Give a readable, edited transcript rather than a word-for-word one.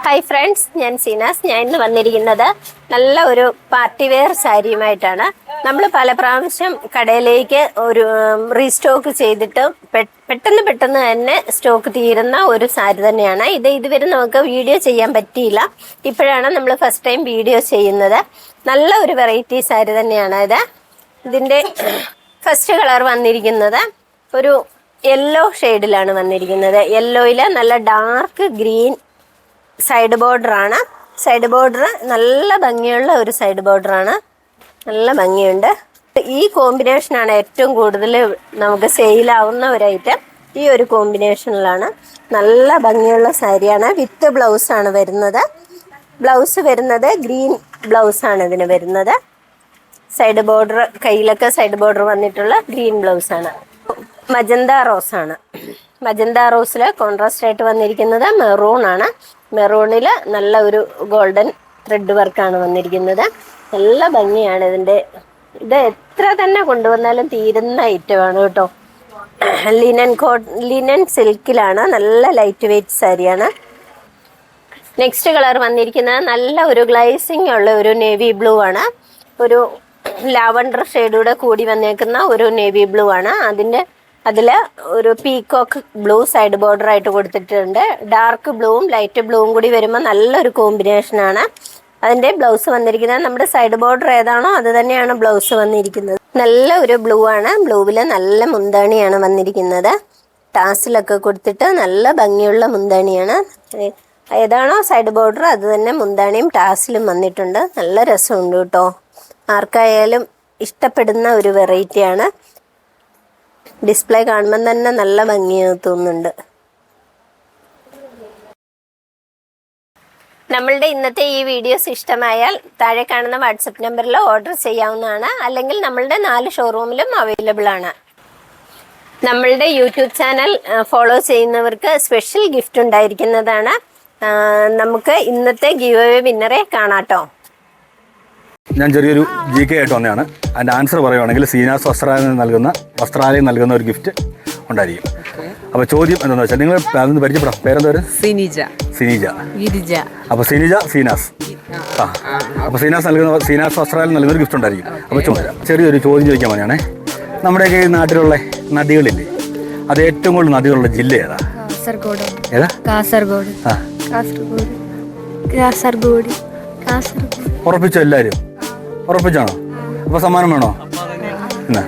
Hi friends, ഞാൻ സീനാസ്. ഞാൻ ഇന്ന് വന്നിരിക്കുന്നത് നല്ല ഒരു പാർട്ടി വെയർ സാരിയുമായിട്ടാണ്. നമ്മൾ പല പ്രാവശ്യം കടയിലേക്ക് ഒരു റീസ്റ്റോക്ക് ചെയ്തിട്ട് പെട്ടെന്ന് തന്നെ സ്റ്റോക്ക് തീരുന്ന ഒരു സാരി തന്നെയാണ് ഇത്. ഇതുവരെ നമുക്ക് വീഡിയോ ചെയ്യാൻ പറ്റിയില്ല. ഇപ്പോഴാണ് നമ്മൾ ഫസ്റ്റ് ടൈം വീഡിയോ ചെയ്യുന്നത്. നല്ല ഒരു വെറൈറ്റി സാരി തന്നെയാണ് ഇത്. ഇതിൻ്റെ ഫസ്റ്റ് കളർ വന്നിരിക്കുന്നത് ഒരു യെല്ലോ ഷെയ്ഡിലാണ് വന്നിരിക്കുന്നത്. യെല്ലോയിൽ നല്ല ഡാർക്ക് ഗ്രീൻ സൈഡ് ബോർഡറാണ്. സൈഡ് ബോർഡർ നല്ല ഭംഗിയുള്ള ഒരു സൈഡ് ബോർഡറാണ്. നല്ല ഭംഗിയുണ്ട്. ഈ കോമ്പിനേഷനാണ് ഏറ്റവും കൂടുതൽ നമുക്ക് സെയിലാവുന്ന ഒരു ഐറ്റം. ഈ ഒരു കോമ്പിനേഷനിലാണ്. നല്ല ഭംഗിയുള്ള സാരിയാണ്. വിത്ത് ബ്ലൗസാണ് വരുന്നത്. ബ്ലൗസ് വരുന്നത് ഗ്രീൻ ബ്ലൗസാണ് ഇതിന് വരുന്നത്. സൈഡ് ബോർഡർ, കയ്യിലൊക്കെ സൈഡ് ബോർഡർ വന്നിട്ടുള്ള ഗ്രീൻ ബ്ലൗസാണ്. മജന്ത റോസാണ്. മജന്ത റോസിൽ കോൺട്രാസ്റ്റ് ആയിട്ട് വന്നിരിക്കുന്നത് മെറൂൺ ആണ്. മെറൂണിൽ നല്ല ഒരു ഗോൾഡൻ ത്രെഡ് വർക്കാണ് വന്നിരിക്കുന്നത്. നല്ല ഭംഗിയാണ് ഇതിൻ്റെ. ഇത് എത്ര തന്നെ കൊണ്ടുവന്നാലും തീരുന്ന ഐറ്റമാണ് കേട്ടോ. ലിനൻ സിൽക്കിലാണ്. നല്ല ലൈറ്റ് വെയ്റ്റ് സാരിയാണ്. നെക്സ്റ്റ് കളർ വന്നിരിക്കുന്നത് നല്ല ഒരു ഗ്ലൈസിങ് ഉള്ള ഒരു നേവി ബ്ലൂ ആണ്. ഒരു ലാവണ്ടർ ഷെയ്ഡൂടെ കൂടി വന്നേക്കുന്ന ഒരു നേവി ബ്ലൂ ആണ്. അതിൽ ഒരു പീകോക്ക് ബ്ലൂ സൈഡ് ബോർഡർ ആയിട്ട് കൊടുത്തിട്ടുണ്ട്. ഡാർക്ക് ബ്ലൂവും ലൈറ്റ് ബ്ലൂവും കൂടി വരുമ്പോൾ നല്ലൊരു കോമ്പിനേഷനാണ്. അതിൻ്റെ ബ്ലൗസ് വന്നിരിക്കുന്നത് നമ്മുടെ സൈഡ് ബോർഡർ ഏതാണോ അത് തന്നെയാണ് ബ്ലൗസ് വന്നിരിക്കുന്നത്. നല്ല ഒരു ബ്ലൂ ആണ്. ബ്ലൂവിൽ നല്ല മുന്താണിയാണ് വന്നിരിക്കുന്നത്. ടാസിലൊക്കെ കൊടുത്തിട്ട് നല്ല ഭംഗിയുള്ള മുന്താണിയാണ്. ഏതാണോ സൈഡ് ബോർഡർ അത് തന്നെ മുന്താണിയും ടാസിലും വന്നിട്ടുണ്ട്. നല്ല രസമുണ്ട് കേട്ടോ. ആർക്കായാലും ഇഷ്ടപ്പെടുന്ന ഒരു വെറൈറ്റിയാണ്. ഡിസ്പ്ലേ കാണുമ്പം തന്നെ നല്ല ഭംഗി തോന്നുന്നുണ്ട്. നമ്മളുടെ ഇന്നത്തെ ഈ വീഡിയോസ് ഇഷ്ടമായാൽ താഴെ കാണുന്ന വാട്സപ്പ് നമ്പറിൽ ഓർഡർ ചെയ്യാവുന്നതാണ്. അല്ലെങ്കിൽ നമ്മളുടെ 4 ഷോറൂമിലും അവൈലബിൾ ആണ്. നമ്മളുടെ യൂട്യൂബ് ചാനൽ ഫോളോ ചെയ്യുന്നവർക്ക് സ്പെഷ്യൽ ഗിഫ്റ്റ് ഉണ്ടായിരിക്കുന്നതാണ്. നമുക്ക് ഇന്നത്തെ ഗിവ് അവേ വിന്നറെ കാണാട്ടോ. ഞാൻ ചെറിയൊരു GK ആയിട്ട് വന്നതാണ്. അതിൻ്റെ ആൻസർ പറയുവാണെങ്കിൽ സീനാസ് വസ്ത്രാലയം നൽകുന്ന ഒരു ഗിഫ്റ്റ് ഉണ്ടായിരിക്കും. അപ്പോൾ ചോദ്യം എന്താണെന്ന് വെച്ചാൽ നിങ്ങൾ അതൊന്ന് പരിചയപ്പെടാം. പേരെന്താ? സിനിജ. അപ്പോൾ സീനാസ്. അപ്പോൾ സീനാസ് വസ്ത്രാലയം നൽകുന്ന ഒരു ഗിഫ്റ്റ് ഉണ്ടായിരിക്കും. അപ്പോൾ ചെറിയൊരു ചോദ്യം ചോദിക്കാൻ വേണ്ടിയാണേ. നമ്മുടെയൊക്കെ ഈ നാട്ടിലുള്ള നദികളില്ലേ, അത് ഏറ്റവും കൂടുതൽ നദികളുള്ള ജില്ല ഏതാ? കാസർഗോഡ്. ഉറപ്പിച്ചോ? എല്ലാവരും ഉറപ്പിച്ചാണോ? അപ്പോൾ സമ്മാനം വേണോ? എന്നാ